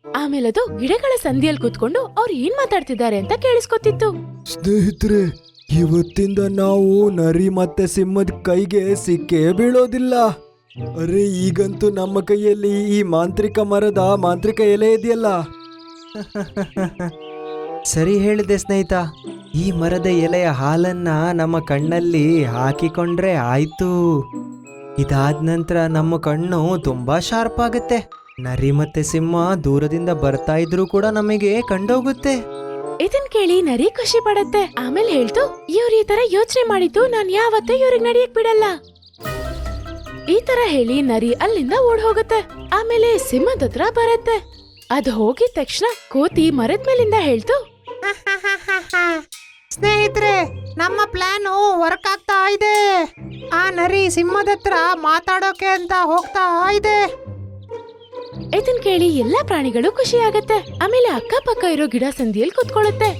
ಆಮೇಲೆ ಅದು ಗಿಡಗಳ ಸಂಧಿಯಲ್ಲಿ ಕೂತ್ಕೊಂಡು ಅವ್ರು ಏನ್ ಮಾತಾಡ್ತಿದ್ದಾರೆ ಅಂತ ಕೇಳಿಸ್ಕೊತಿತ್ತು. ಸ್ನೇಹಿತರೆ, ಇವತ್ತಿಂದ ನಾವು ನರಿ ಮತ್ತೆ ಸಿಂಹದ ಕೈಗೆ ಸಿಕ್ಕೇ ಬೀಳೋದಿಲ್ಲ. ಅರೆ, ಈಗಂತೂ ನಮ್ಮ ಕೈಯಲ್ಲಿ ಈ ಮಾಂತ್ರಿಕ ಎಲೆ ಇದೆಯಲ್ಲ. ಸರಿ ಹೇಳಿದೆ ಸ್ನೇಹಿತ. ಈ ಮರದ ಎಲೆಯ ಹಾಲನ್ನ ನಮ್ಮ ಕಣ್ಣಲ್ಲಿ ಹಾಕಿಕೊಂಡ್ರೆ ಆಯ್ತು. ಇದಾದ ನಂತರ ನಮ್ಮ ಕಣ್ಣು ತುಂಬಾ ಶಾರ್ಪ್ ಆಗುತ್ತೆ. ನರಿ ಮತ್ತೆ ಸಿಂಹ ದೂರದಿಂದ ಬರ್ತಾ ಇದ್ರೂ ಕೂಡ ನಮಗೆ ಕಂಡೋಗುತ್ತೆ. ಇದನ್ ಕೇಳಿ ನರಿ ಖುಷಿ ಪಡತ್ತೆ. ಆಮೇಲೆ ಹೇಳ್ತು, ಇವ್ರು ಈ ತರ ಯೋಚನೆ ಮಾಡಿದ್ದು ನಾನ್ ಯಾವತ್ತೂ ಇವ್ರಿಗೆ ನಡಿಯಕ್ ಬಿಡಲ್ಲ. ಈ ತರ ಹೇಳಿ ನರಿ ಅಲ್ಲಿಂದ ಓಡ್ ಹೋಗುತ್ತೆ. ಆಮೇಲೆ ಸಿಂಹದ ಹತ್ರ ಬರತ್ತೆ. ಅದು ಹೋಗಿದ ತಕ್ಷಣ ಕೋತಿ ಮರದ ಮೇಲಿಂದ ಹೇಳ್ತು, ಸ್ನೇಹಿತರೆ, ನಮ್ಮ ಪ್ಲಾನು ವರ್ಕ್ ಆಗ್ತಾ ಇದೆ. ಆ ನರಿ ಸಿಂಹದ ಹತ್ರ ಮಾತಾಡೋಕೆ ಅಂತ ಹೋಗ್ತಾ ಇದೆ. ಇದನ್ ಕೇಳಿ ಎಲ್ಲಾ ಪ್ರಾಣಿಗಳು ಖುಷಿ ಆಗತ್ತೆ. ಆಮೇಲೆ ಅಕ್ಕಪಕ್ಕ ಇರೋ ಗಿಡ ಸಂದಿಯಲ್ಲಿ ಕುತ್ಕೊಳ್ಳುತ್ತೆ.